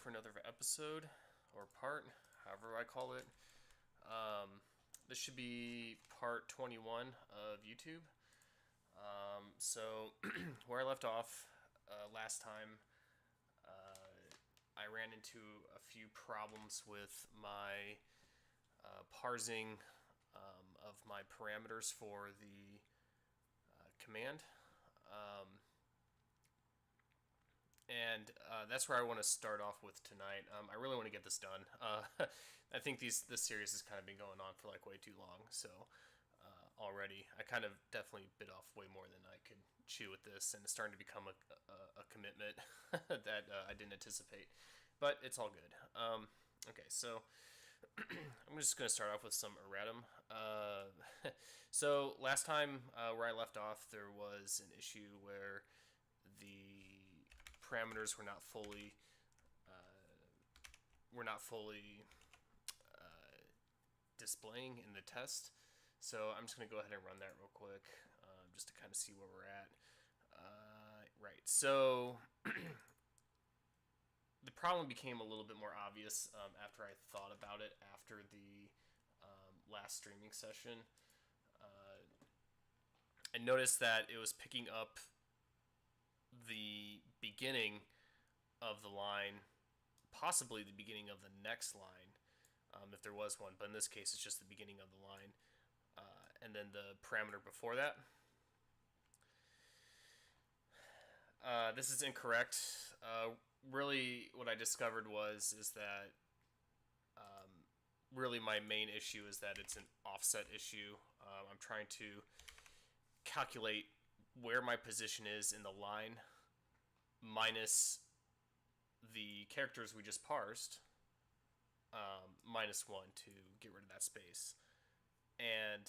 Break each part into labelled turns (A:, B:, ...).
A: for another episode or part, however I call it. This should be part 21 of YouTube. So, where I left off last time, I ran into a few problems with my parsing of my parameters for the command. And that's where I want to start off with tonight. I really want to get this done. I think this series has kind of been going on for like way too long. So already, I kind of definitely bit off way more than I could chew with this, and it's starting to become a commitment that I didn't anticipate. But it's all good. Okay, so I'm just going to start off with some erratum. So last time where I left off, there was an issue where the parameters were not fully displaying in the test. So I'm just going to go ahead and run that real quick, just to kind of see where we're at. Right. So the problem became a little bit more obvious after I thought about it after the last streaming session. I noticed that it was picking up the beginning of the line, possibly the beginning of the next line, if there was one, but in this case it's just the beginning of the line, and then the parameter before that. This is incorrect. Really, what I discovered is that really my main issue is that it's an offset issue. I'm trying to calculate where my position is in the line minus the characters we just parsed, minus 1 to get rid of that space. And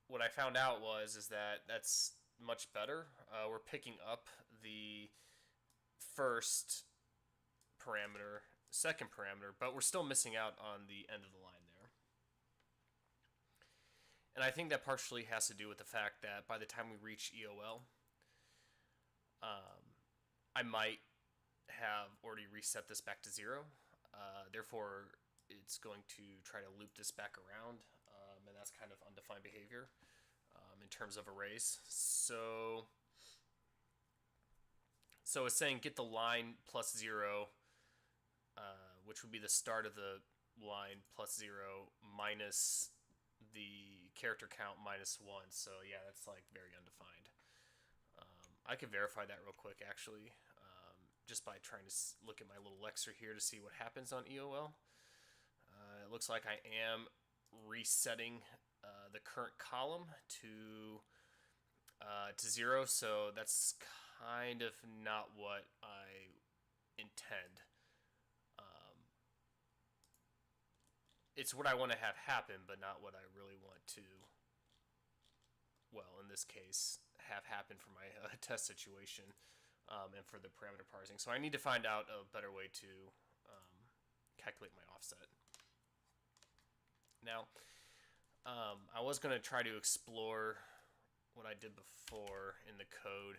A: what I found out is that that's much better. We're picking up the first parameter, second parameter, but we're still missing out on the end of the line there. And I think that partially has to do with the fact that by the time we reach EOL, I might have already reset this back to 0. Therefore, it's going to try to loop this back around, and that's kind of undefined behavior in terms of arrays. So it's saying get the line plus 0, which would be the start of the line plus 0 minus the character count minus 1. So yeah, that's like very undefined. I can verify that real quick actually, just by trying to look at my little Lexer here to see what happens on EOL. It looks like I am resetting the current column to 0, so that's kind of not what I intend. It's what I want to have happen, but not what I really want to, well, in this case, have happen for my test situation and for the parameter parsing. So I need to find out a better way to calculate my offset. Now, I was going to try to explore what I did before in the code,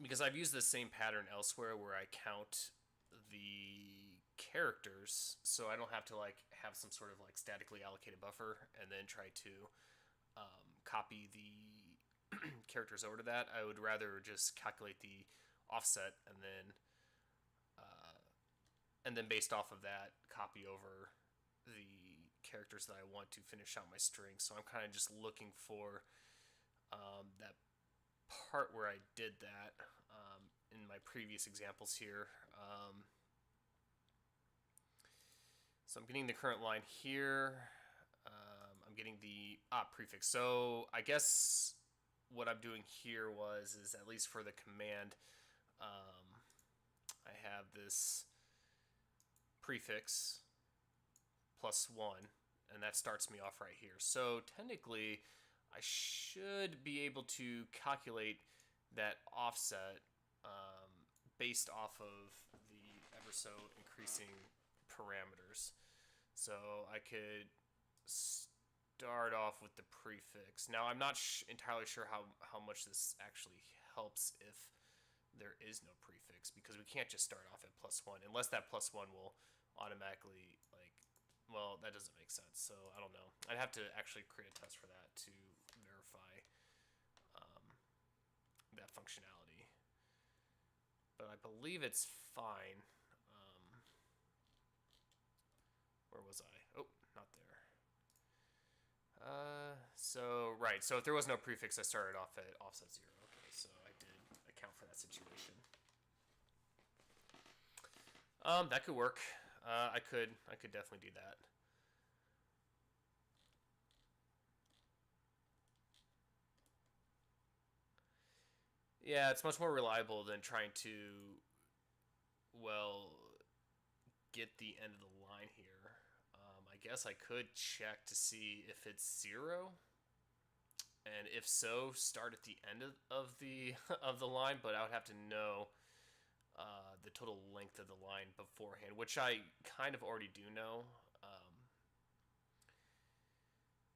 A: because I've used the same pattern elsewhere where I count the characters, so I don't have to like have some sort of like statically allocated buffer and then try to copy the characters over to that. I would rather just calculate the offset and then based off of that copy over the characters that I want to finish out my string. So I'm kind of just looking for that part where I did that in my previous examples here. So I'm getting the current line here. I'm getting the prefix. So I guess what I'm doing here is at least for the command, I have this prefix plus 1, and that starts me off right here. So technically, I should be able to calculate that offset based off of the ever so increasing parameters. So I could start off with the prefix. Now I'm not entirely sure how much this actually helps if there is no prefix, because we can't just start off at +1 unless that +1 will automatically, like, well, that doesn't make sense. So I don't know. I'd have to actually create a test for that to verify that functionality. But I believe it's fine. Where was I? Oh, not there. Right. So if there was no prefix, I started off at offset 0. Okay, so I did account for that situation. That could work. I could definitely do that. Yeah, it's much more reliable than trying to, well, get the end of the line here. I guess I could check to see if it's 0, and if so, start at the end of the of the line. But I would have to know the total length of the line beforehand, which I kind of already do know.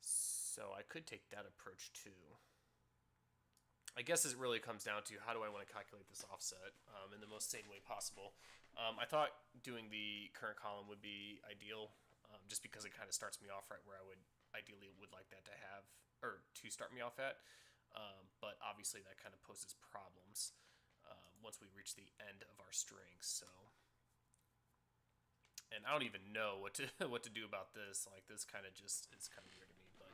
A: So I could take that approach too. I guess it really comes down to how do I want to calculate this offset in the most sane way possible. I thought doing the current column would be ideal, just because it kind of starts me off right where I would ideally would like that to have, or to start me off at. But obviously that kind of poses problems once we reach the end of our string. So, and I don't even know what to what to do about this. Like, this kind of just is kind of weird to me, but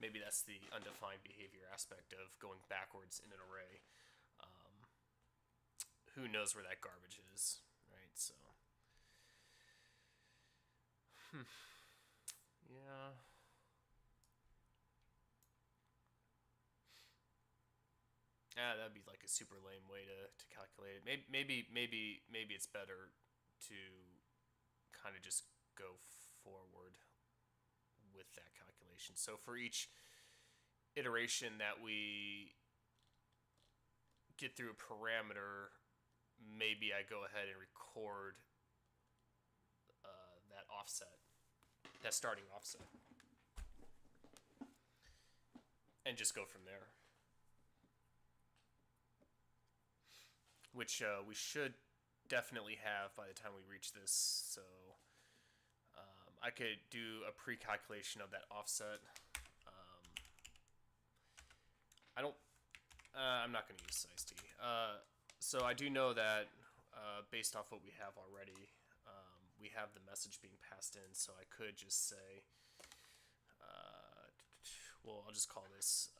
A: maybe that's the undefined behavior aspect of going backwards in an array. Who knows where that garbage is, right? So, yeah. Yeah, that'd be like a super lame way to calculate it. Maybe it's better to kind of just go forward with that calculation. So for each iteration that we get through a parameter, maybe I go ahead and record that offset, that starting offset, and just go from there. Which we should definitely have by the time we reach this. So I could do a pre-calculation of that offset. I don't. I'm not going to use size t. So I do know that based off what we have already, we have the message being passed in. So I could just say, well, I'll just call this.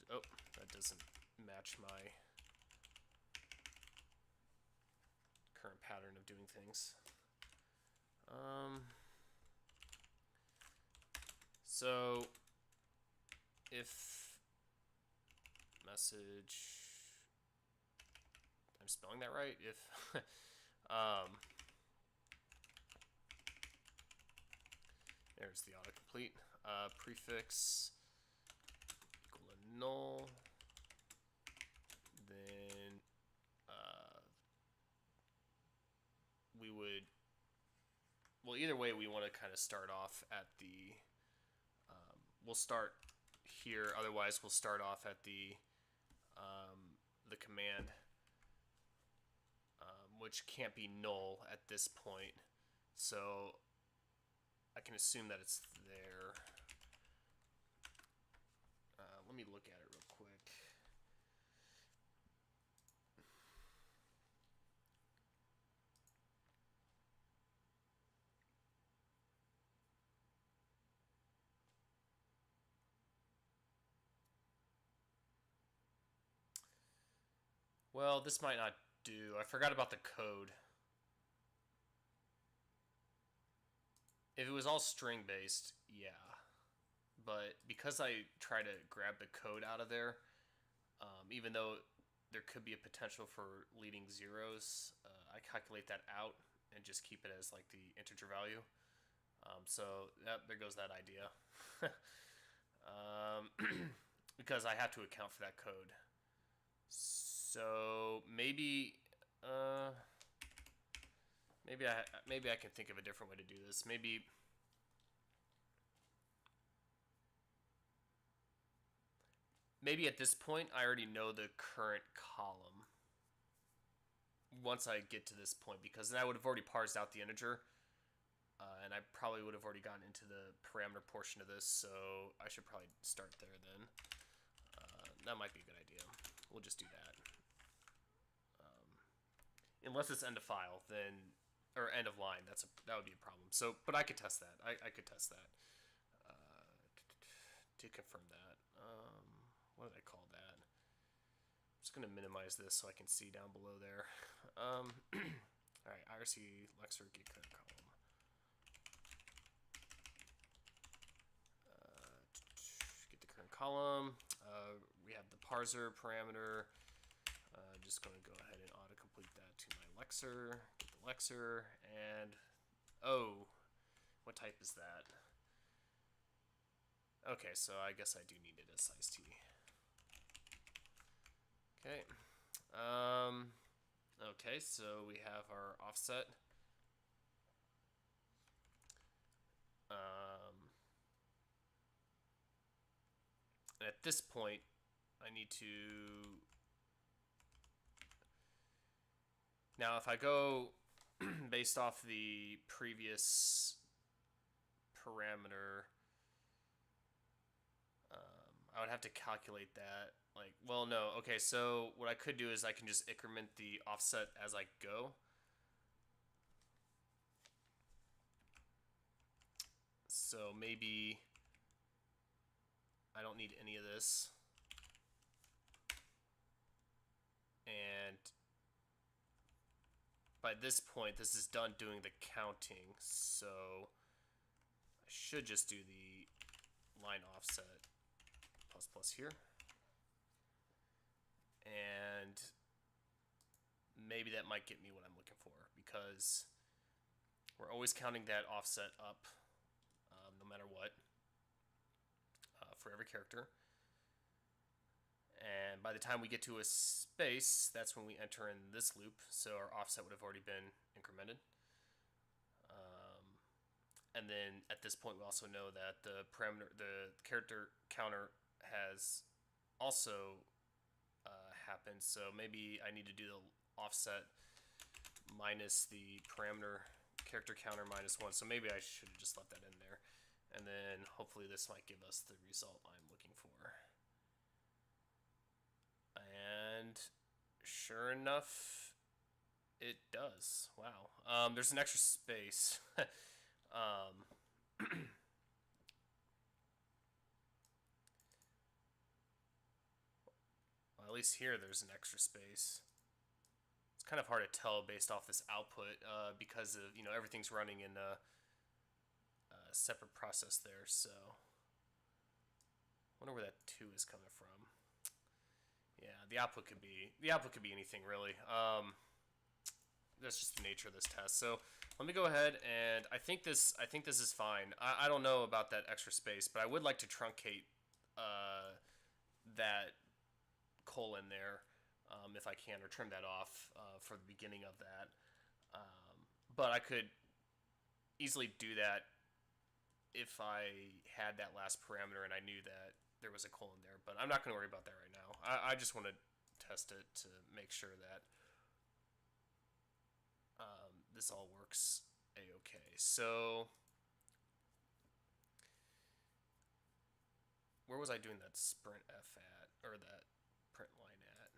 A: Oh, that doesn't match my current pattern of doing things. So if message, I'm spelling that right. If there's the autocomplete, prefix equal to null, then we would, well, either way, we want to kind of start off at the, we'll start here, otherwise we'll start off at the command, which can't be null at this point, so I can assume that it's there. Let me look at it real quick. Well, this might not do. I forgot about the code. If it was all string based, yeah. But because I try to grab the code out of there, even though there could be a potential for leading zeros, I calculate that out and just keep it as like the integer value. So there goes that idea. Because I have to account for that code. So maybe maybe I can think of a different way to do this. Maybe maybe at this point I already know the current column once I get to this point, because then I would have already parsed out the integer, and I probably would have already gotten into the parameter portion of this, so I should probably start there then. That might be a good idea. We'll just do that. Unless it's end of file, then, or end of line, that would be a problem. So, but I could test that. I could test that to confirm that. What did I call that? I'm just gonna minimize this so I can see down below there. All right, IRC Lexer get current column. Get the current column. We have the parser parameter. Just going to go ahead and autocomplete that to my Lexer. Get the Lexer, and oh, what type is that? Okay, so I guess I do need it as size T. Okay. Okay, so we have our offset. And at this point, I need to... Now, if I go based off the previous parameter, I would have to calculate that. Like, well, no. Okay, so what I could do is I can just increment the offset as I go. So maybe I don't need any of this. And by this point, this is done doing the counting, so I should just do the line offset plus here. And maybe that might get me what I'm looking for, because we're always counting that offset up no matter what for every character. And by the time we get to a space, that's when we enter in this loop, so our offset would have already been incremented. And then at this point, we also know that the character counter has also happened, so maybe I need to do the offset minus the parameter character counter minus 1, so maybe I should have just left that in there. And then hopefully this might give us the result I'm looking for. And sure enough, it does. Wow. There's an extra space. Well, at least here there's an extra space. It's kind of hard to tell based off this output because of, everything's running in a separate process there. So I wonder where that 2 is coming from. Yeah, the output could be anything really. That's just the nature of this test. So let me go ahead, and I think this is fine. I don't know about that extra space, but I would like to truncate that colon there if I can, or trim that off for the beginning of that. But I could easily do that if I had that last parameter and I knew that there was a colon there, but I'm not going to worry about that right now. I just want to test it to make sure that this all works a-okay. So where was I doing that sprint f at, or that print line at?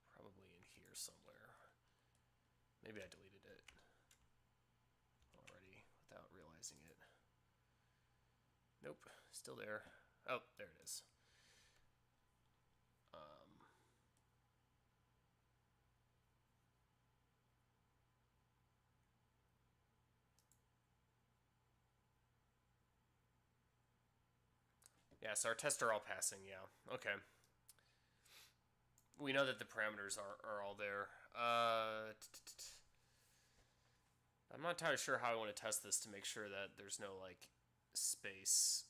A: Probably in here somewhere. Maybe I deleted it already without realizing it. Nope, still there. Oh, there it is. Yeah, so our tests are all passing, yeah. Okay. We know that the parameters are all there. I'm not entirely sure how I want to test this to make sure that there's no, like, space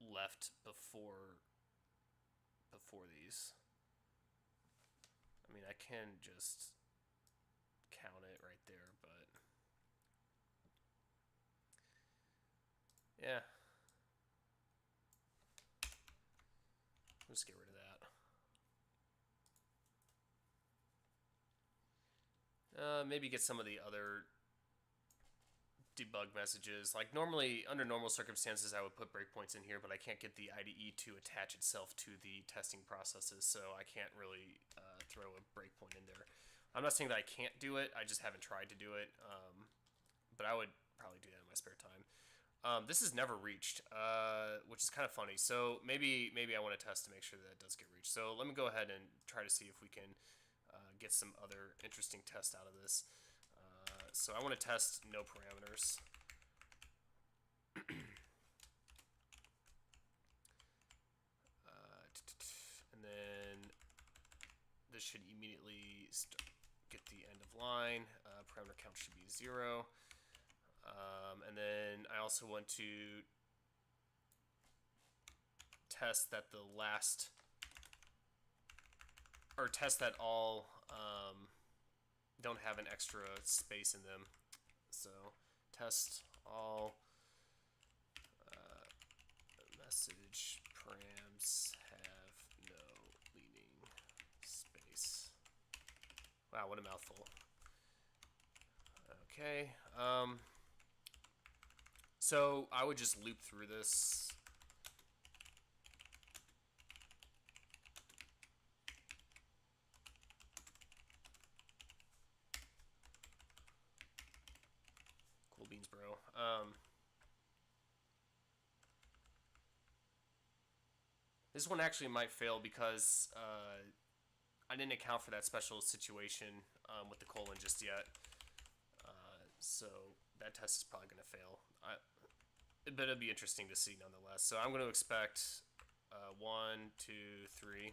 A: left before these. I mean, I can just count it right there, but yeah. just get rid of that. Maybe get some of the other debug messages. Like normally, under normal circumstances, I would put breakpoints in here, but I can't get the IDE to attach itself to the testing processes, so I can't really throw a breakpoint in there. I'm not saying that I can't do it, I just haven't tried to do it, but I would probably do that in my spare time. This is never reached, which is kind of funny. So maybe I want to test to make sure that it does get reached. So let me go ahead and try to see if we can get some other interesting tests out of this. So I want to test no parameters. And then this should immediately get the end of line. Parameter count should be 0. And then I also want to test that the last, or test that all don't have an extra space in them. So test all message params have no leading space. Wow, what a mouthful. Okay. So I would just loop through this. Cool beans, bro. This one actually might fail because I didn't account for that special situation with the colon just yet. So that test is probably going to fail. But it'll be interesting to see nonetheless. So I'm going to expect 1, 2, 3.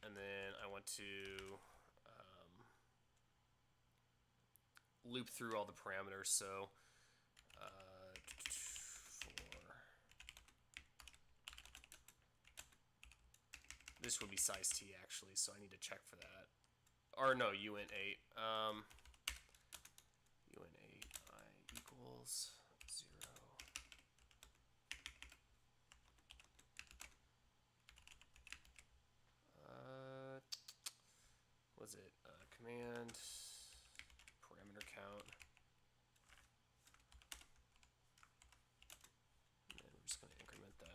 A: And then I want to loop through all the parameters. So 4. This would be size T actually, so I need to check for that. Or no, uint8. uint8 I equals 0. Was it command parameter count? And then we're just going to increment that.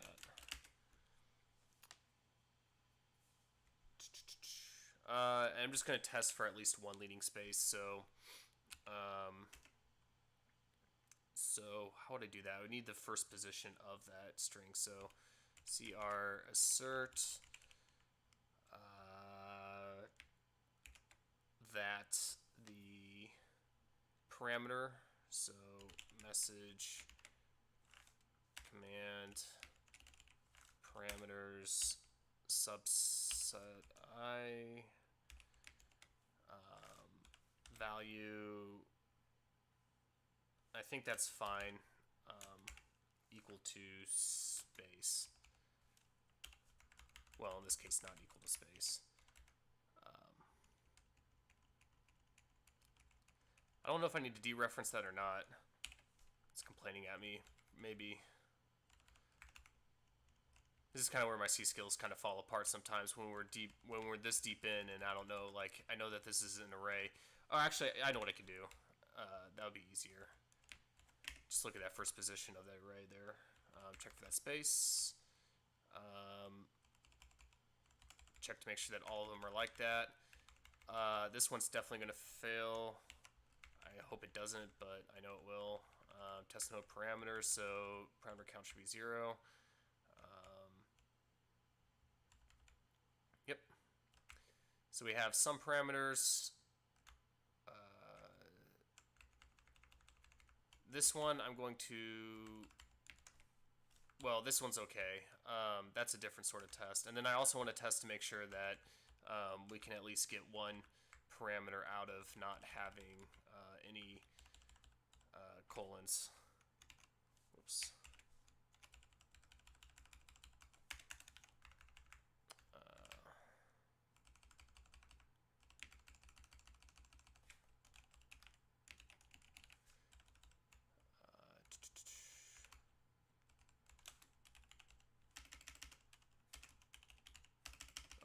A: And I'm just going to test for at least one leading space. So how would I do that? I would need the first position of that string. So cr assert that the parameter, so message command parameters subset I value, I think that's fine, equal to space. Well, in this case, not equal to space. I don't know if I need to dereference that or not. It's complaining at me, maybe. This is kind of where my C skills kind of fall apart sometimes when we're this deep in, and I don't know, like, I know that this is an array. Oh, actually, I know what I can do. That would be easier. Just look at that first position of that array there. Check for that space. Check to make sure that all of them are like that. This one's definitely going to fail. I hope it doesn't, but I know it will. Test node parameters, so parameter count should be 0. Yep. So we have some parameters. This one I'm going to, well, this one's okay. That's a different sort of test. And then I also want to test to make sure that we can at least get one parameter out of not having any colons. Whoops.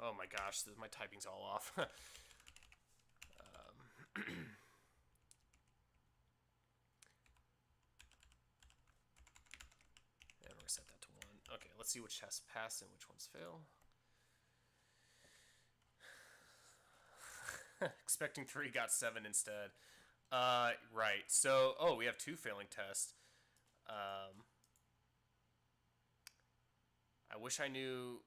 A: Oh my gosh, my typing's all off. And we're gonna set that to 1. Okay, let's see which tests pass and which ones fail. Expecting 3 got 7 instead. Right. So, we have 2 failing tests. I wish I knew.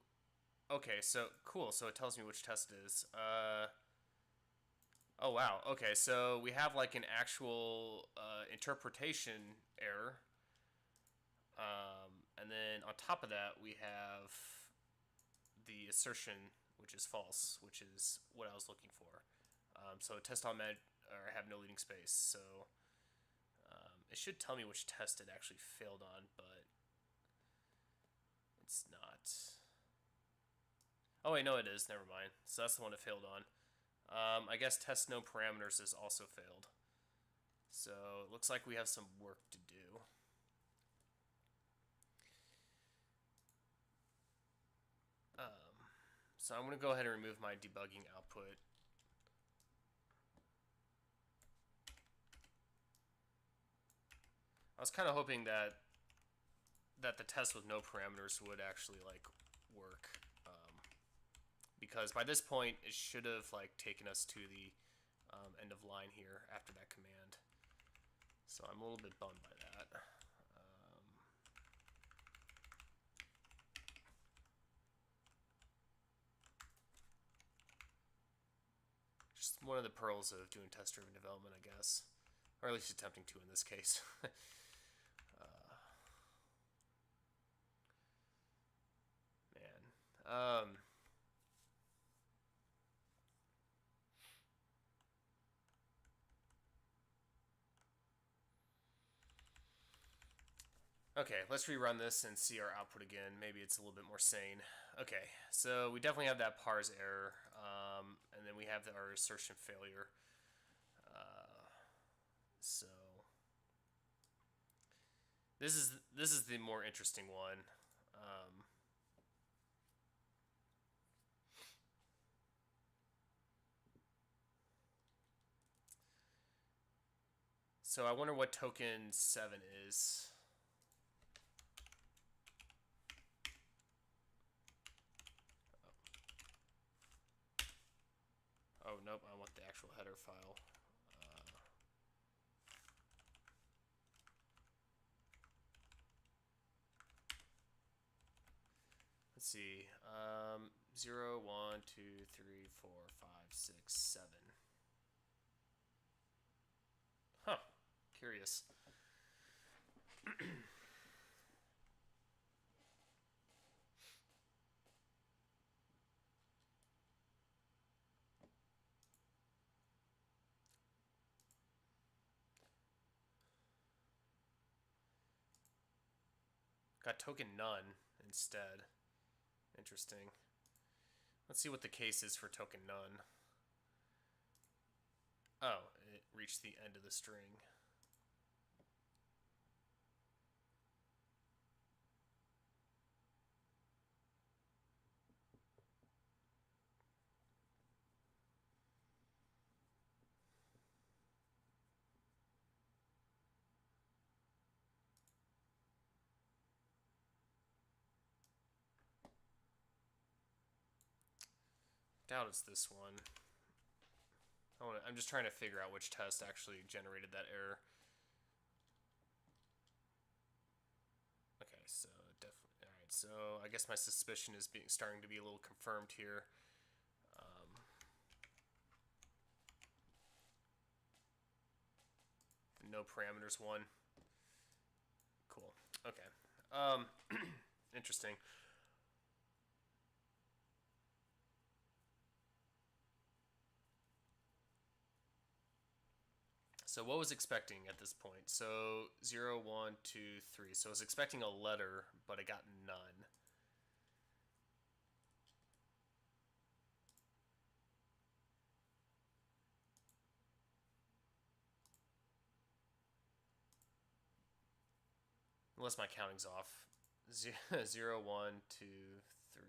A: Okay, so cool. So it tells me which test it is. Oh wow. Okay, so we have like an actual interpretation error. And then on top of that, we have the assertion, which is false, which is what I was looking for. So test on med or have no leading space. So it should tell me which test it actually failed on, but it's not. Oh wait, no, it is. Never mind. So that's the one it failed on. I guess test no parameters is also failed. So it looks like we have some work to do. So I'm going to go ahead and remove my debugging output. I was kind of hoping that the test with no parameters would actually like work, because by this point it should have like taken us to the end of line here after that command. So I'm a little bit bummed by that. Just one of the pearls of doing test-driven development, I guess, or at least attempting to in this case. Man. Okay, let's rerun this and see our output again. Maybe it's a little bit more sane. Okay, so we definitely have that parse error, and then we have our assertion failure. So this is the more interesting one. So I wonder what token 7 is. Oh, nope, I want the actual header file. Let's see. 0, 1, 2, 3, 4, 5, 6, 7. Huh. Curious. Got token none instead. Interesting. Let's see what the case is for token none. Oh, it reached the end of the string. Doubt it's this one. I'm just trying to figure out which test actually generated that error. Okay, so definitely. All right, so I guess my suspicion is starting to be a little confirmed here. No parameters one. Cool. Okay. Interesting. So what was expecting at this point? So 0, 1, 2, 3. So I was expecting a letter, but I got none. Unless my counting's off. 0, 1, 2, 3,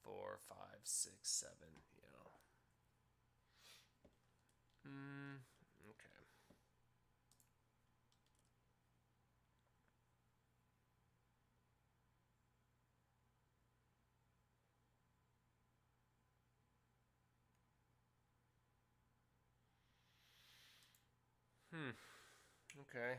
A: 4, 5, 6, 7. Okay. Okay.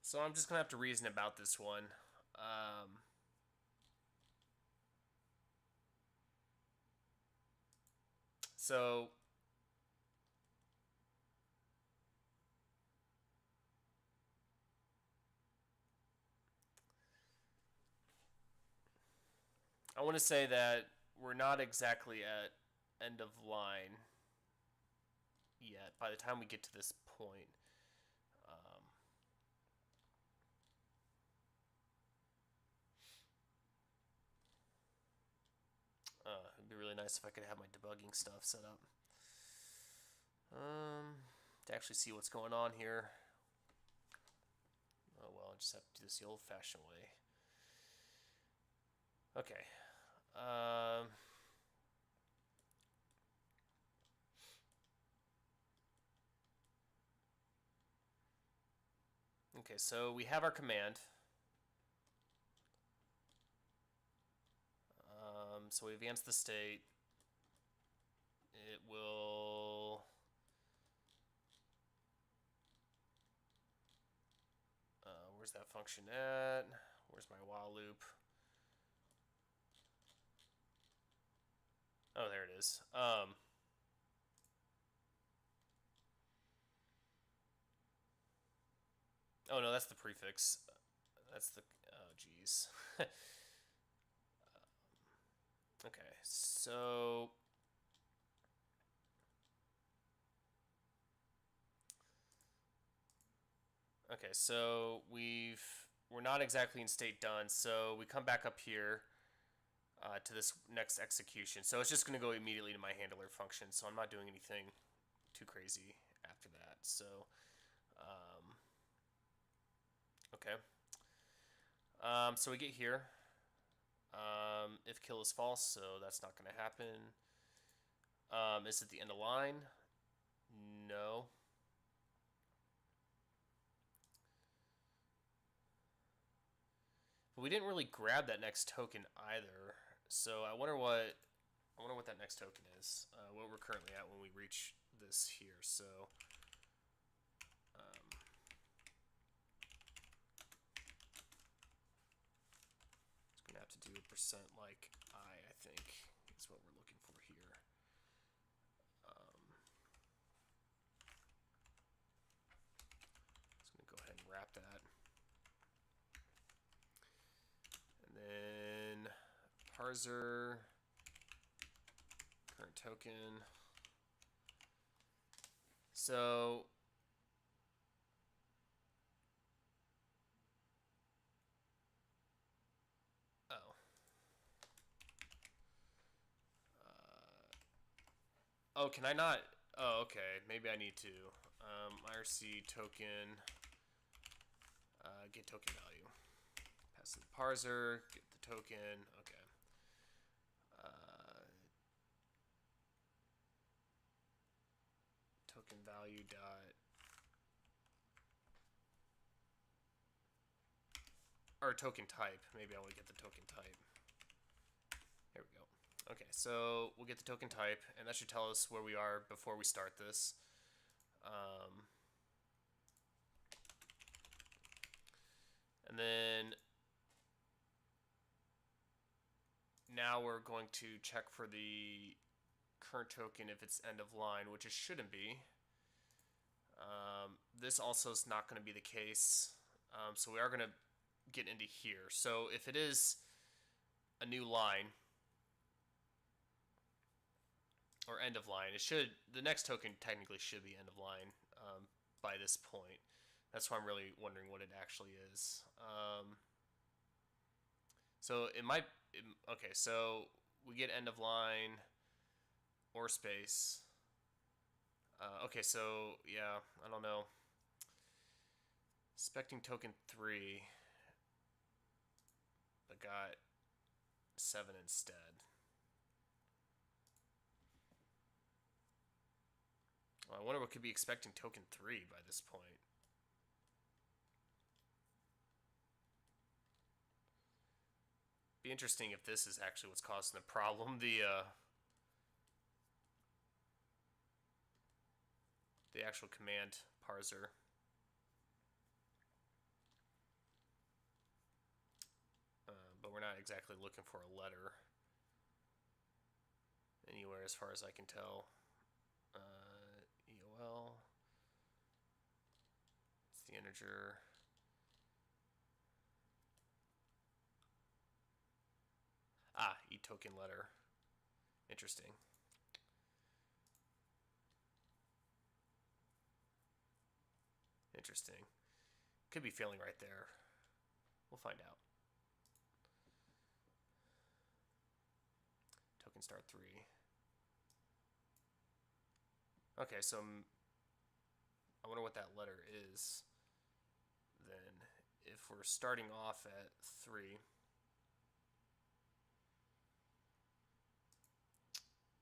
A: So I'm just gonna have to reason about this one. So I want to say that we're not exactly at end of line yet by the time we get to this point. It'd be really nice if I could have my debugging stuff set up. To actually see what's going on here. Oh well, I just have to do this the old-fashioned way. Okay. Okay, so we have our command. So we advance the state. It will... where's that function at? Where's my while loop? Oh, there it is. Oh no, that's the prefix. That's the... Oh, geez. Okay, so... Okay, so we're not exactly in state done, so we come back up here to this next execution. So it's just going to go immediately to my handler function, so I'm not doing anything too crazy after that. So, okay. So we get here. If kill is false, so that's not going to happen. Is it the end of line? No. But we didn't really grab that next token either. So I wonder what that next token is. What we're currently at when we reach this here. So it's gonna have to do a percent like I think is what we're looking for here. Just gonna go ahead and wrap that. And then parser, current token. So oh, can I not? Oh, okay. Maybe I need to. IRC token, get token value. Pass the parser, get the token. Okay. Token value dot. Or token type. Maybe I want to get the token type. Here we go. Okay, so we'll get the token type, and that should tell us where we are before we start this. And then now we're going to check for the current token if it's end of line, which it shouldn't be. This also is not going to be the case. So we are going to get into here. So if it is a new line or end of line, the next token technically should be end of line by this point. That's why I'm really wondering what it actually is. So it might... Okay, so we get end of line or space. Okay, so yeah, I don't know. Expecting token 3, but got 7 instead. Well, I wonder what could be expecting token 3 by this point. Be interesting if this is actually what's causing the problem. The actual command parser. But we're not exactly looking for a letter anywhere as far as I can tell. EOL. It's the integer. Ah, e-token letter. Interesting. Interesting. Could be failing right there. We'll find out. Token start 3. Okay, so I wonder what that letter is. Then, if we're starting off at 3,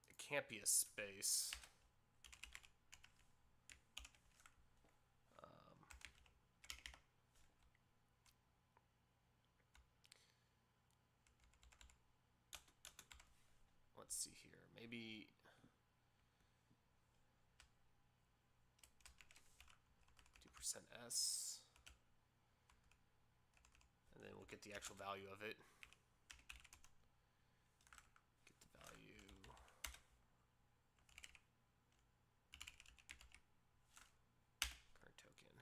A: it can't be a space. Let's see here. Maybe 2% S. And then we'll get the actual value of it. Get the value. Current token.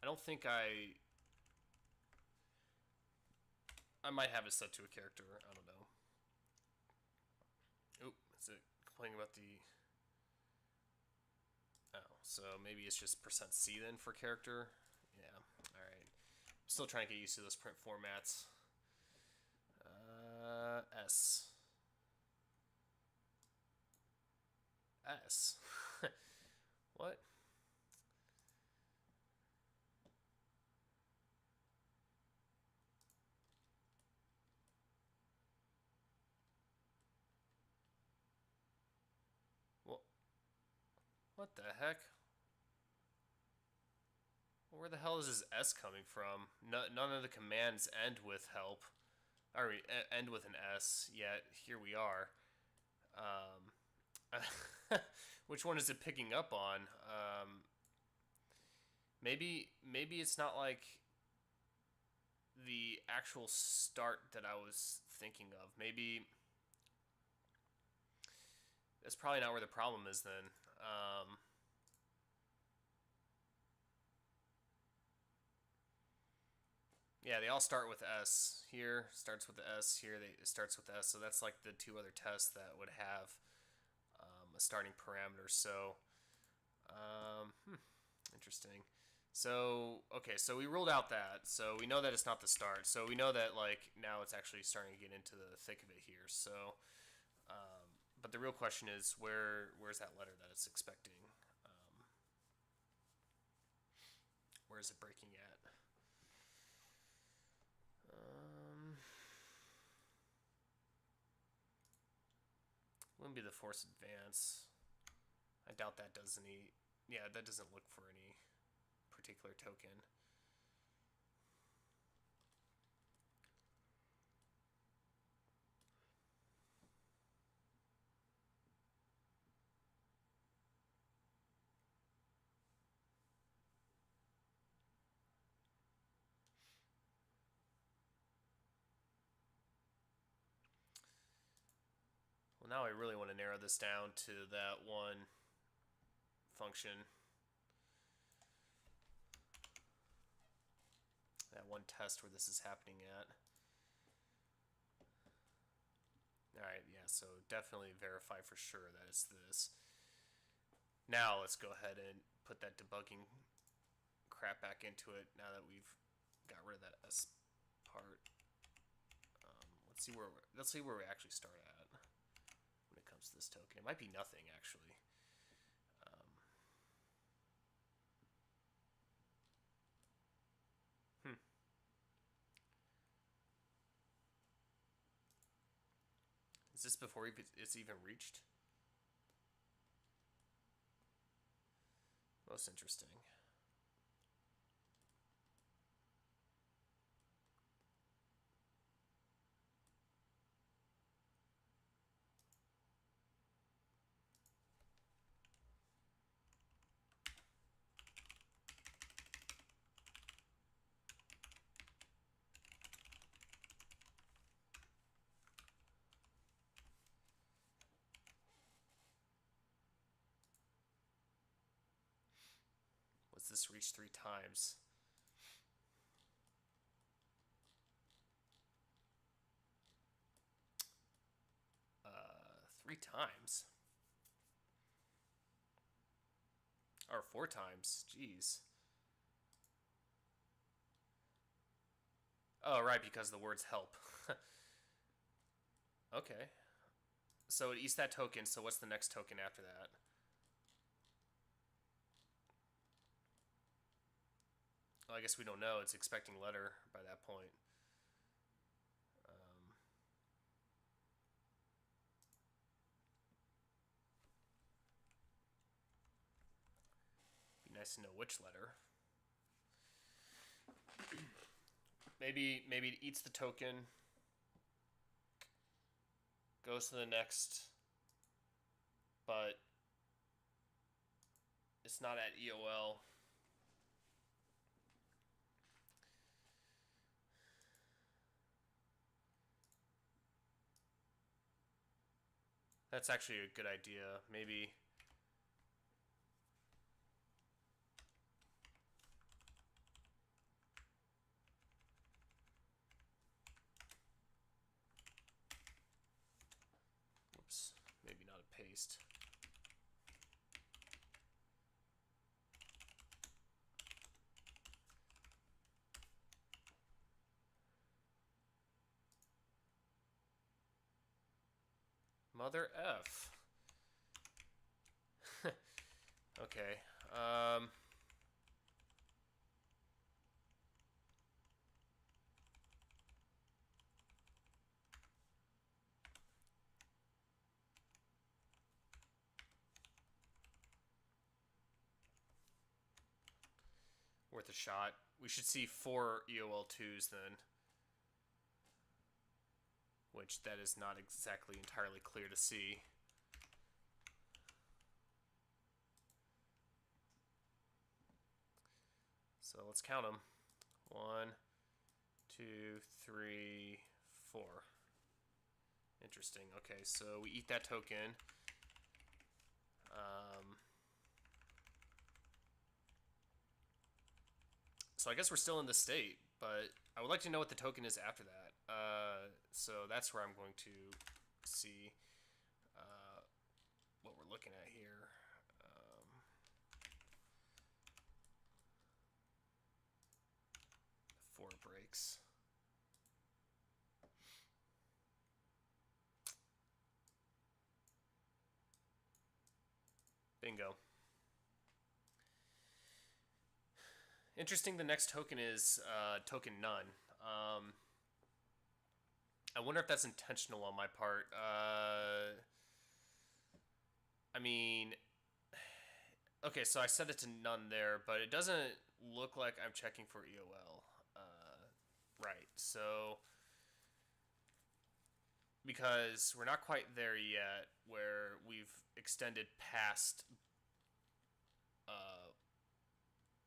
A: I don't think I might have it set to a character. I don't know. Oop, is it complaining about the... Oh, so maybe it's just %C then for character. Yeah, alright. Still trying to get used to those print formats. S. S. What? What the heck? Where the hell is this S coming from? None of the commands end with help. Or end with an S, yet here we are. Which one is it picking up on? Maybe it's not like the actual start that I was thinking of. Maybe that's probably not where the problem is then. Yeah, they all start with S. Here starts with the S. Here it starts with S. So that's like the two other tests that would have a starting parameter. So, interesting. So, okay, so we ruled out that. So we know that it's not the start. So we know that like now it's actually starting to get into the thick of it here. So, but the real question is where's that letter that it's expecting? Where is it breaking at? Wouldn't be the force advance. I doubt that does any... Yeah, that doesn't look for any particular token. Well, now I really want to narrow this down to that one function. That one test where this is happening at. Alright, yeah, so definitely verify for sure that it's this. Now let's go ahead and put that debugging crap back into it now that we've got rid of that S part. let's see where we actually start at when it comes to this token. It might be nothing actually. Is this before it's even reached? Most interesting. Was this reached 3 times? Three times? Or 4 times? Jeez. Oh, right, because the words help. Okay. So it eats that token, so what's the next token after that? Well, I guess we don't know. It's expecting letter by that point. Be nice to know which letter. Maybe it eats the token, goes to the next, but it's not at EOL. That's actually a good idea. Maybe. Whoops. Maybe not a paste. Mother F. Okay. Worth a shot. We should see 4 EOL2s then. Which that is not exactly entirely clear to see. So let's count them. 1, 2, 3, 4. Interesting. Okay, so we eat that token. So I guess we're still in this state, but I would like to know what the token is after that. So that's where I'm going to see what we're looking at here. 4 breaks. Bingo. Interesting, the next token is token none. I wonder if that's intentional on my part. I mean, okay, so I set it to none there, but it doesn't look like I'm checking for EOL. Right, so because we're not quite there yet where we've extended past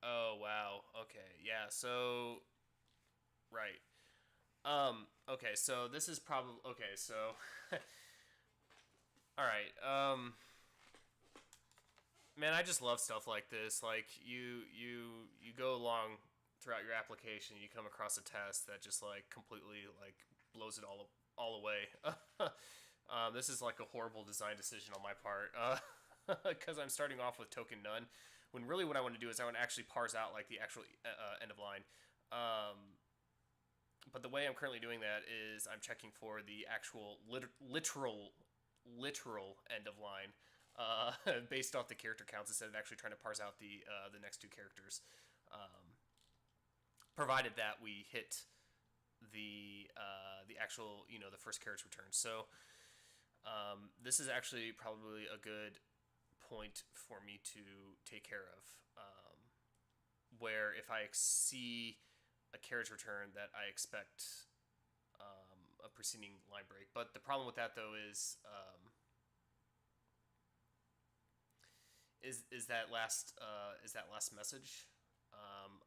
A: oh wow, okay, yeah, so right. Okay, so this is probably okay, so all right. Man, I just love stuff like this. Like you go along throughout your application, you come across a test that just like completely like blows it all away. This is like a horrible design decision on my part because I'm starting off with token none, when really what I want to do is I want to actually parse out like the actual end of line. But the way I'm currently doing that is I'm checking for the actual literal end of line based off the character counts instead of actually trying to parse out the next two characters. Provided that we hit the actual the first carriage return. So this is actually probably a good point for me to take care of, where if I see a carriage return that I expect a preceding line break. But the problem with that though is that last message.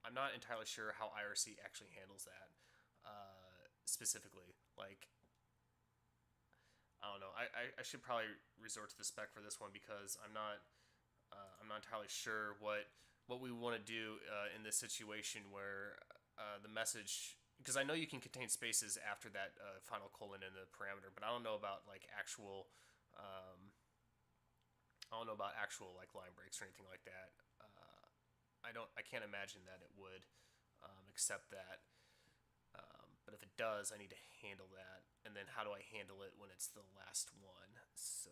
A: I'm not entirely sure how IRC actually handles that specifically. Like, I don't know. I should probably resort to the spec for this one because I'm not entirely sure what we want to do in this situation where the message, because I know you can contain spaces after that final colon in the parameter, but I don't know about like actual like line breaks or anything like that. I can't imagine that it would accept that. But if it does, I need to handle that. And then how do I handle it when it's the last one? So,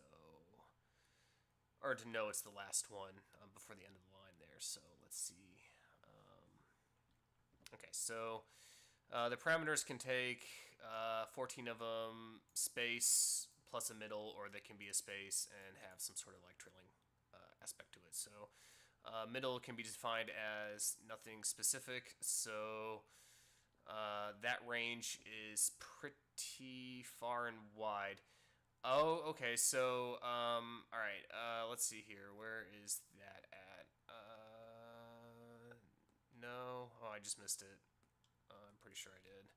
A: or to know it's the last one before the end of the line there. So let's see. Okay, so the parameters can take 14 of them, space plus a middle, or they can be a space and have some sort of like trailing aspect to it. So middle can be defined as nothing specific. So that range is pretty far and wide. Oh, okay. So, all right. Let's see here. Where is that at? No. Oh, I just missed it. I'm pretty sure I did.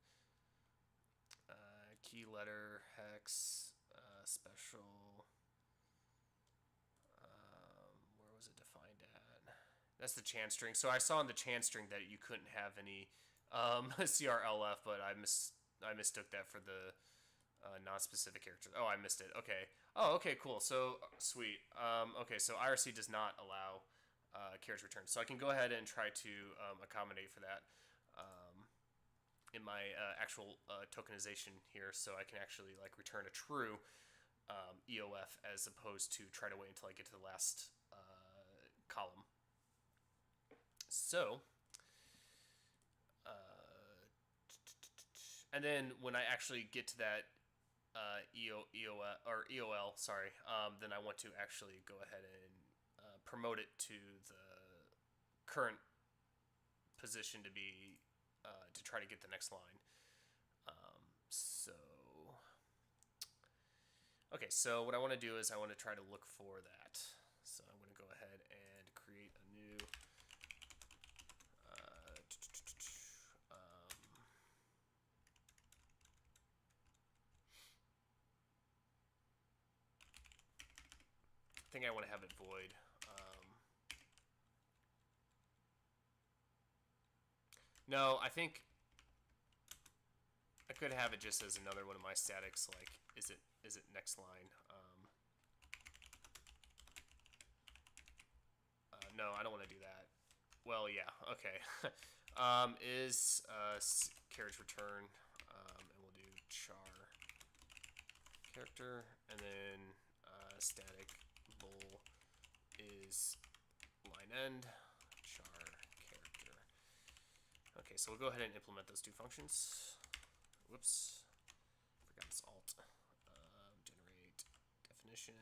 A: Key letter hex special. Where was it defined at? That's the chan string. So I saw in the chan string that you couldn't have any CRLF, but I mistook that for the non-specific characters. Oh, I missed it. Okay. Oh, okay, cool. So sweet. Okay, so IRC does not allow carriage return, so I can go ahead and try to accommodate for that in my actual tokenization here, so I can actually like return a true EOF as opposed to try to wait until I get to the last column. So. And then when I actually get to that EOL, sorry, then I want to actually go ahead and promote it to the current position to be to try to get the next line. So okay, so what I want to do is I want to try to look for that. So I'm going to go ahead and create a new I think I want to have it void. No, I think I could have it just as another one of my statics, like is it next line. No, I don't want to do that. Well, yeah, okay. Is carriage return, and we'll do char character, and then static bool is line end char character. Okay, so we'll go ahead and implement those two functions. Whoops, forgot this alt. Generate definition.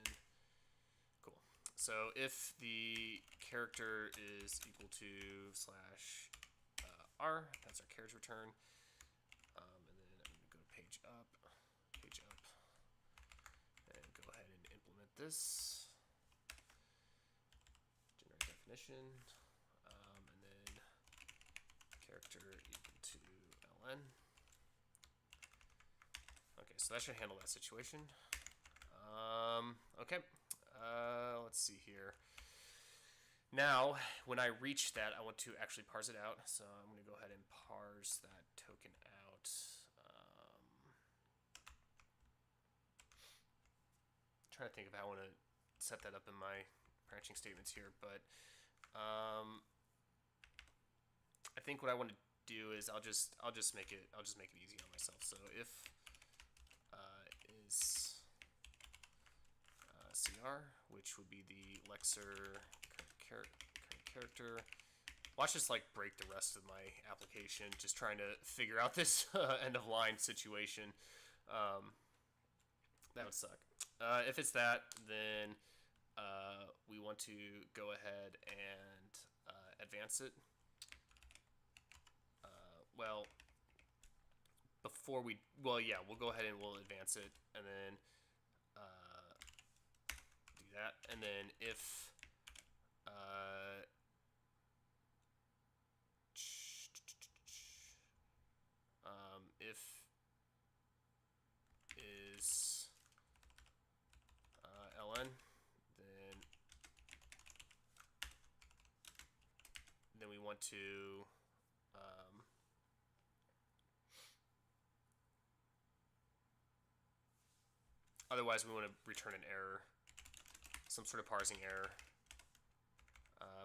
A: Cool. So if the character is equal to slash r, that's our carriage return. And then I'm going to go to page up, and go ahead and implement this. Generate definition, and then character equal to ln. Okay, so that should handle that situation. Okay, let's see here. Now, when I reach that, I want to actually parse it out. So I'm going to go ahead and parse that token out. I'm trying to think of how I want to set that up in my branching statements here, but I think what I want to do is I'll just make it easy on myself. So if is CR, which would be the Lexer character. Watch this like break the rest of my application, just trying to figure out this end of line situation. That would suck. If it's that, then we want to go ahead and advance it. Well, we'll go ahead and we'll advance it, and then do that, and then if if is ln, then we want to otherwise we want to return an error, some sort of parsing error.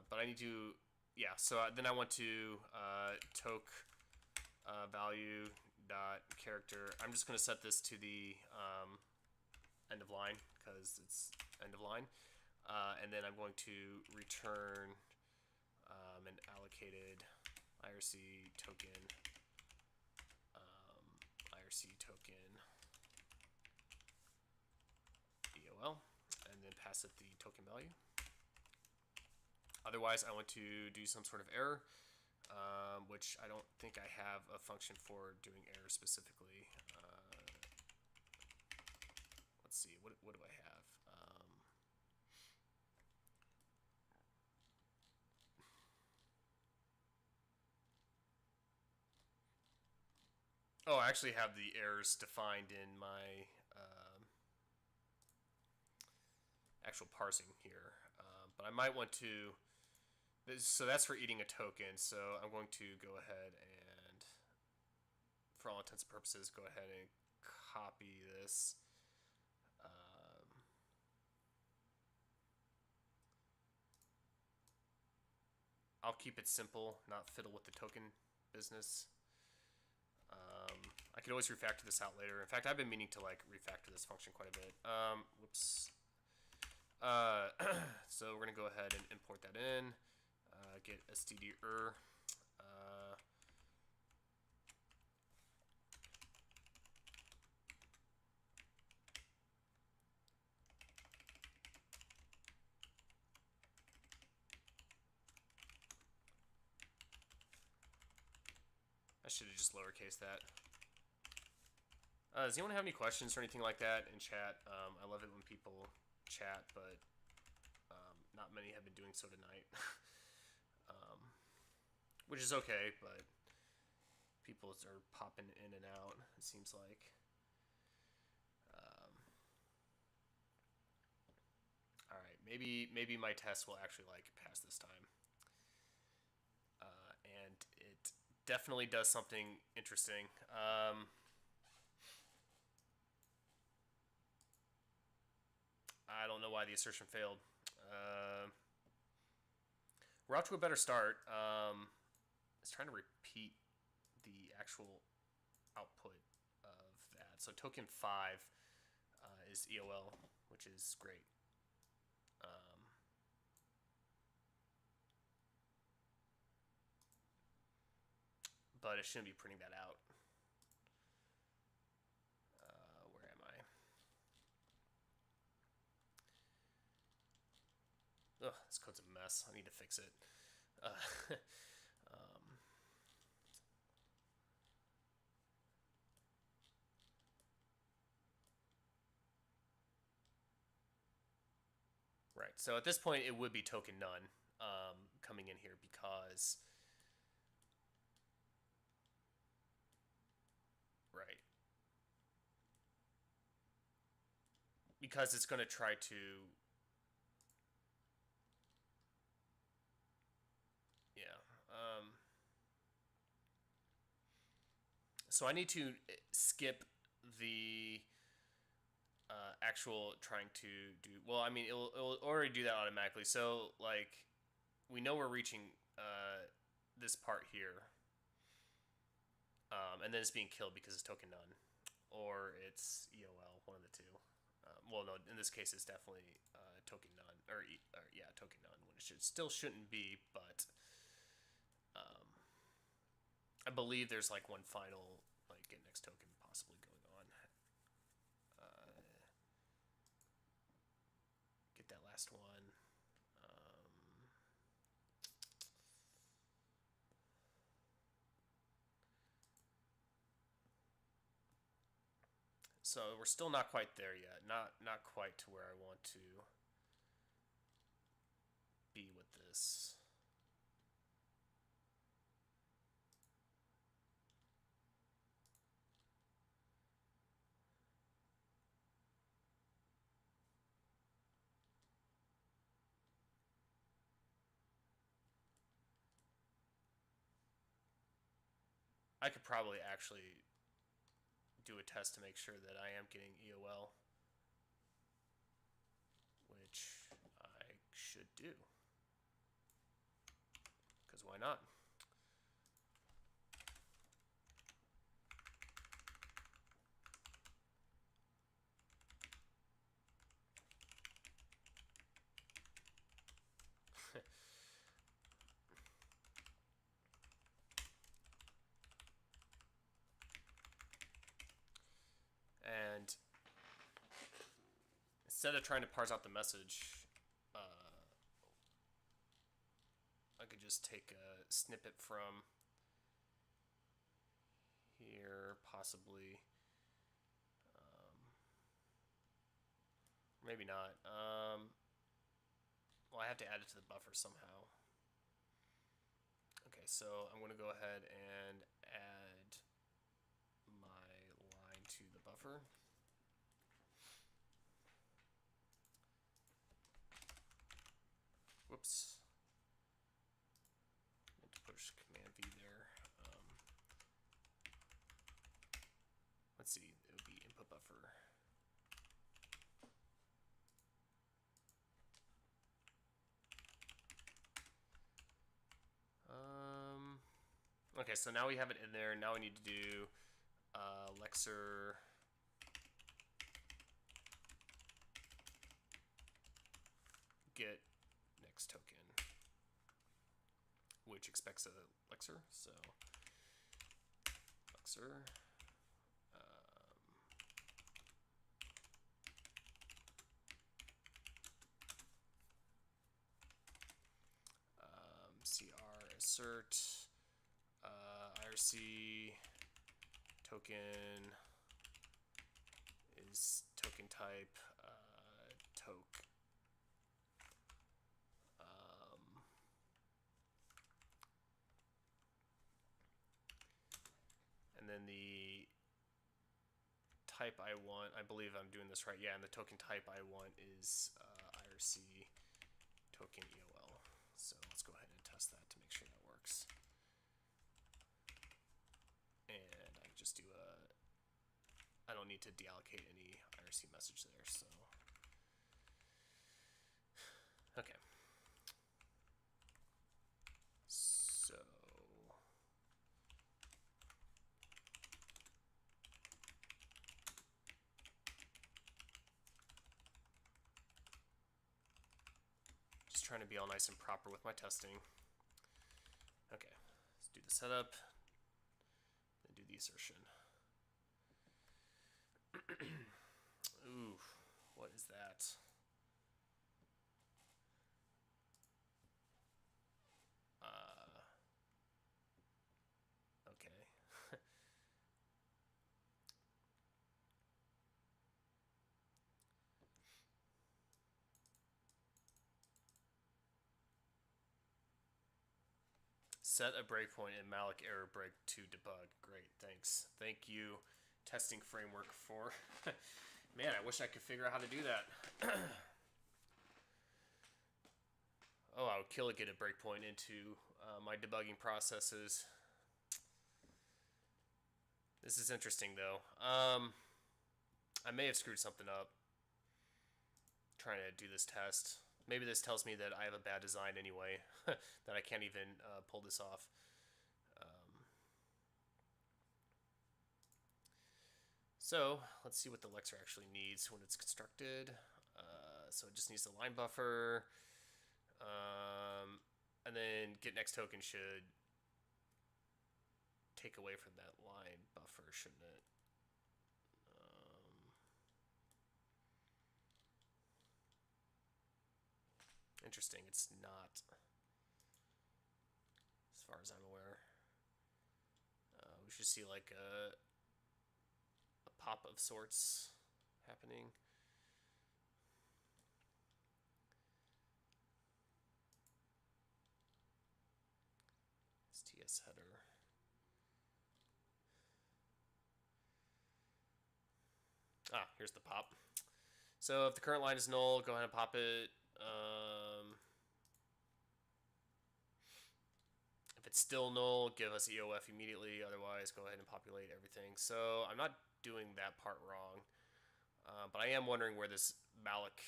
A: But I need to, yeah, so then I want to toke value dot character. I'm just going to set this to the end of line because it's end of line. And then I'm going to return an allocated IRC token, EOL, and then pass it the token value. Otherwise, I want to do some sort of error, which I don't think I have a function for doing error specifically. Let's see, what do I have? Oh, I actually have the errors defined in my actual parsing here, but I might want to. So that's for eating a token. So I'm going to go ahead and, for all intents and purposes, go ahead and copy this. I'll keep it simple, not fiddle with the token business. I could always refactor this out later. In fact, I've been meaning to like refactor this function quite a bit. Whoops. So we're gonna go ahead and import that in. Get std_er. I should have just lowercase that. Does anyone have any questions or anything like that in chat? I love it when people chat, but not many have been doing so tonight. Which is okay, but people are popping in and out, it seems like. Alright, maybe my test will actually like pass this time. And it definitely does something interesting. I don't know why the assertion failed. We're off to a better start. It's trying to repeat the actual output of that. So token 5 is EOL, which is great. But it shouldn't be printing that out. Where am I? Ugh, this code's a mess. I need to fix it. Right, so at this point it would be token none coming in here because because it's going to try to so I need to skip the actual trying to do, well, I mean, it'll already do that automatically. So like we know we're reaching this part here. and then it's being killed because it's token none, or it's EOL, one of the two. Well, no, in this case, it's definitely token none, or yeah, token none, when it still shouldn't be, but I believe there's like one final like get next token possibly going on. Get that last one. So we're still not quite there yet. Not quite to where I want to be with this. I could probably actually do a test to make sure that I am getting EOL, which I should do. Because why not? And instead of trying to parse out the message, I could just take a snippet from here, possibly. Maybe not. Well, I have to add it to the buffer somehow. Okay, so I'm going to go ahead and add my line to the buffer. Whoops. I meant to push Command V there. Let's see, it would be input buffer. Okay, so now we have it in there. Now we need to do Lexer get next token, which expects a Lexer. So Lexer. CR assert IRC token is token type toke. And then the type I want, I believe I'm doing this right, yeah, and the token type I want is IRC token EOL. So let's go ahead and test that to make sure that works. And I just do I don't need to deallocate any IRC message there, so. Okay. So. Just trying to be all nice and proper with my testing. Okay, let's do the setup, then do the assertion. Ooh, what is that? Okay. Set a breakpoint in malloc error break to debug. Great, thanks. Thank you, testing framework for. Man, I wish I could figure out how to do that. Oh, I would kill it, get a breakpoint into my debugging processes. This is interesting, though. I may have screwed something up trying to do this test. Maybe this tells me that I have a bad design anyway, that I can't even pull this off. So let's see what the Lexer actually needs when it's constructed. So it just needs the line buffer. And then get next token should take away from that line buffer, shouldn't it? Interesting, it's not, as far as I'm aware. We should see like a pop of sorts happening. STS header. Here's the pop. So if the current line is null, go ahead and pop it. If it's still null, give us EOF immediately. Otherwise, go ahead and populate everything. So I'm not doing that part wrong. But I am wondering where this malloc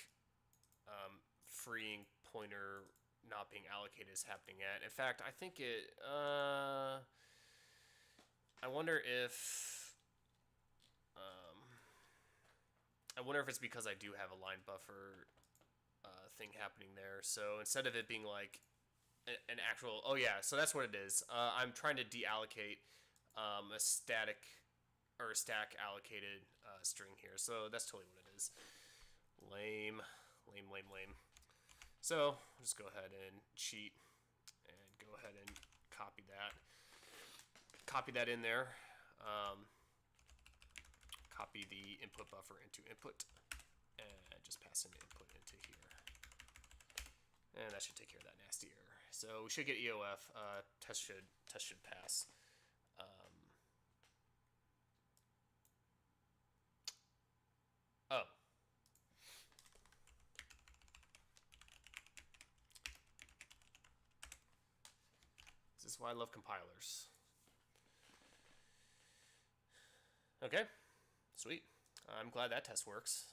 A: freeing pointer not being allocated is happening at. In fact, I think it... I wonder if... I wonder if it's because I do have a line buffer thing happening there. So instead of it being like an actual... Oh yeah, so that's what it is. I'm trying to deallocate a static or a stack allocated string here. So that's totally what it is. Lame. So I'll just go ahead and cheat and go ahead and copy that. Copy that in there. Copy the input buffer into input and just pass an input into here. And that should take care of that nasty error. So we should get EOF. Test should pass. Oh. This is why I love compilers. Okay. Sweet. I'm glad that test works.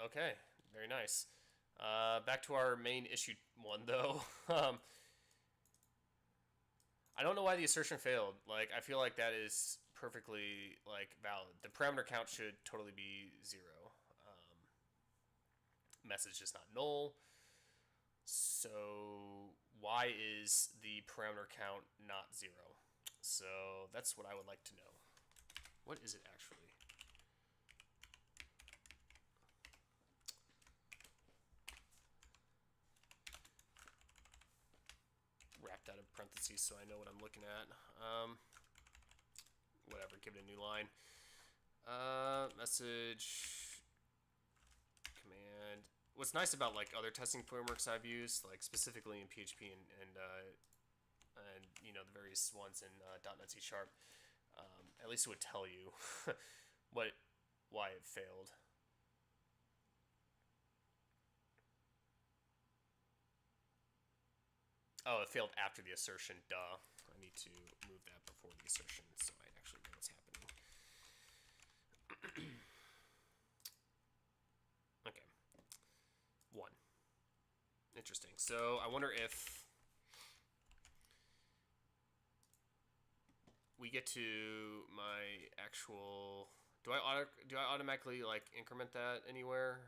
A: Okay. Very nice. Back to our main issue one, though. I don't know why the assertion failed. Like, I feel like that is perfectly, like, valid. The parameter count should totally be 0. Message is not null. So why is the parameter count not 0? So that's what I would like to know. What is it actually? Wrap that in parentheses so I know what I'm looking at. Whatever, give it a new line. Message command. What's nice about like other testing frameworks I've used, like specifically in PHP and you know the various ones in .NET C#, at least it would tell you why it failed. Oh, it failed after the assertion. Duh. I need to move that before the assertion so I actually know what's happening. Okay. 1. Interesting. So I wonder if we get to my actual... Do I automatically like increment that anywhere?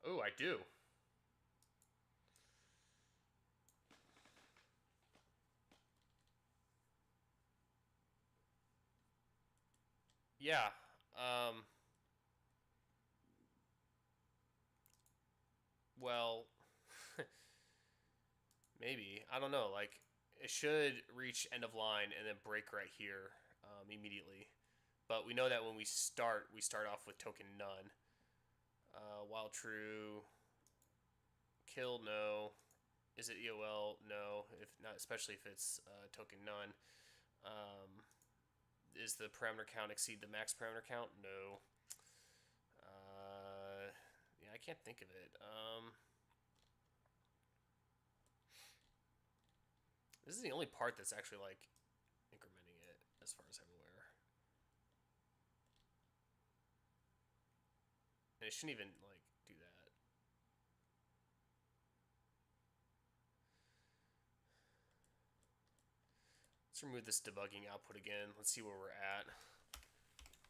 A: Oh, I do. Yeah. Well, maybe. I don't know. Like, it should reach end of line and then break right here immediately. But we know that when we start off with token none. While true, kill, no. Is it EOL? No. If not, especially if it's token none. Is the parameter count exceed the max parameter count? No. Yeah, I can't think of it. This is the only part that's actually like incrementing it, as far as I'm aware. And it shouldn't even, like, do that. Let's remove this debugging output again. Let's see where we're at.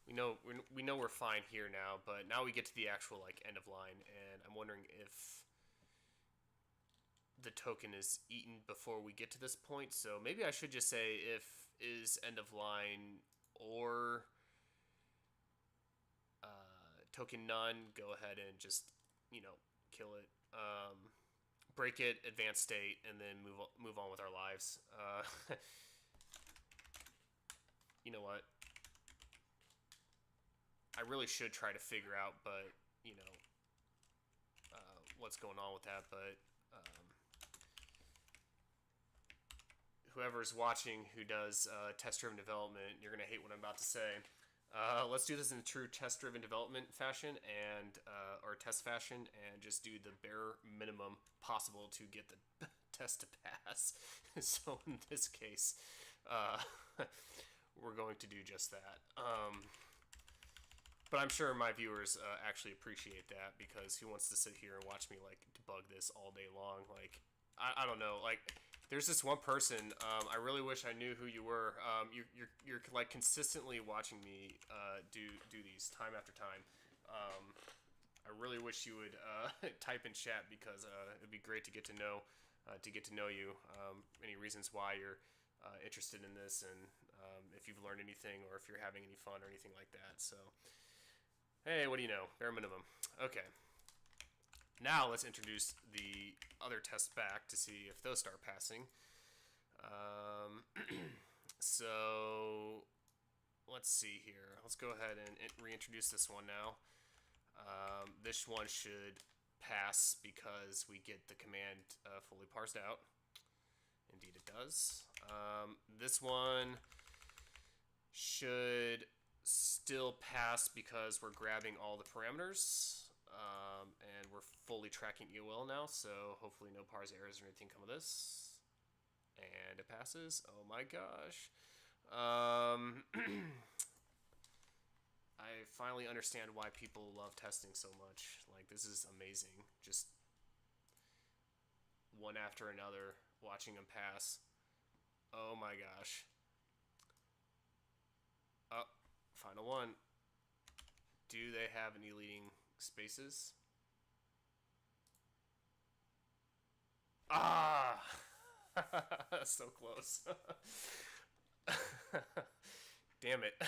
A: We know we're fine here now, but now we get to the actual, like, end of line, and I'm wondering if the token is eaten before we get to this point. So maybe I should just say if is end of line or token none, go ahead and just, kill it. Break it, advanced state, and then move on with our lives. You know what? I really should try to figure out, but what's going on with that. But whoever's watching who does test-driven development, you're gonna hate what I'm about to say. Let's do this in a true test-driven development fashion or test fashion, and just do the bare minimum possible to get the test to pass. So in this case, we're going to do just that. But I'm sure my viewers actually appreciate that, because who wants to sit here and watch me like debug this all day long? Like, I don't know, like. There's this one person. I really wish I knew who you were. You're like consistently watching me do these time after time. I really wish you would type in chat, because it'd be great to get to know you. Any reasons why you're interested in this, and if you've learned anything, or if you're having any fun or anything like that. So, hey, what do you know? Bare minimum. Okay. Now let's introduce the other tests back to see if those start passing. So let's see here. Let's go ahead and reintroduce this one now. This one should pass because we get the command fully parsed out. Indeed it does. This one should still pass because we're grabbing all the parameters. And we're fully tracking EOL now, so hopefully no parse errors or anything come of this. And it passes. Oh my gosh. I finally understand why people love testing so much. Like, this is amazing. Just one after another, watching them pass. Oh my gosh. Oh, final one. Do they have any leading spaces? Ah! So close. Damn it.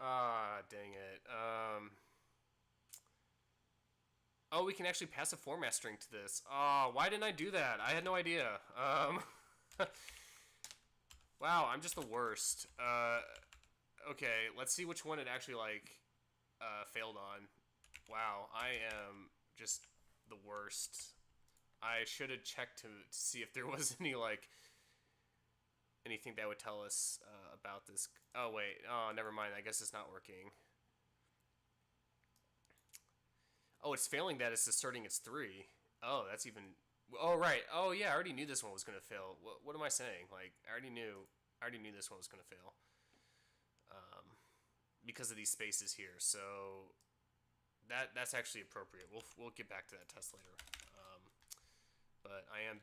A: Ah, dang it. Oh, we can actually pass a format string to this. Oh, why didn't I do that? I had no idea. Wow, I'm just the worst. Okay, let's see which one it actually, like, failed on. Wow, I am just the worst. I should have checked to see if there was any, like, anything that would tell us about this. Oh, wait. Oh, never mind. I guess it's not working. Oh, it's failing that it's asserting it's 3. Oh, that's even... Oh, right. Oh, yeah, I already knew this one was going to fail. What am I saying? Like, I already knew this one was going to fail. Because of these spaces here. So that's actually appropriate. We'll get back to that test later. But I am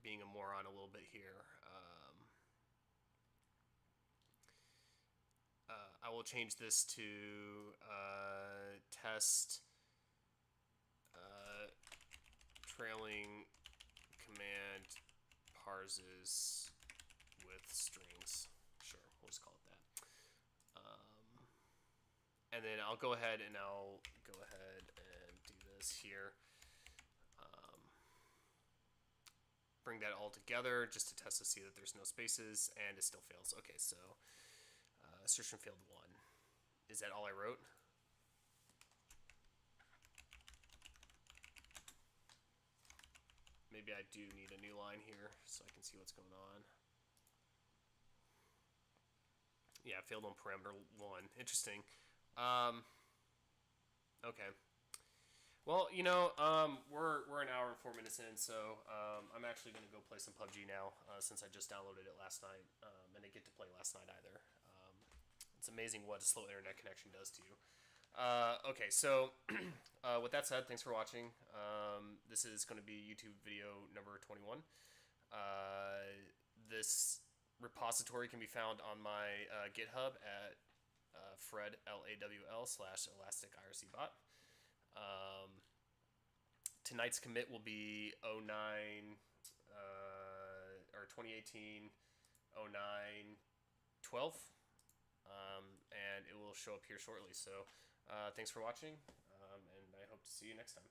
A: being a moron a little bit here. I will change this to test trailing command parses with strings. Sure, we'll just call it that. And then I'll go ahead and do this here. Bring that all together just to test to see that there's no spaces, and it still fails. Okay, so assertion failed 1. Is that all I wrote? Maybe I do need a new line here so I can see what's going on. Yeah, failed on parameter 1. Interesting. Okay. Well, we're an hour and 4 minutes in, so I'm actually going to go play some PUBG now, since I just downloaded it last night, and I didn't get to play last night either. It's amazing what a slow internet connection does to you. Okay, so with that said, thanks for watching. This is going to be YouTube video number 21. This repository can be found on my GitHub at fredlawl/elastic IRC Bot. Tonight's commit will be 09 or 2018 09 12, and it will show up here shortly. So thanks for watching, and I hope to see you next time.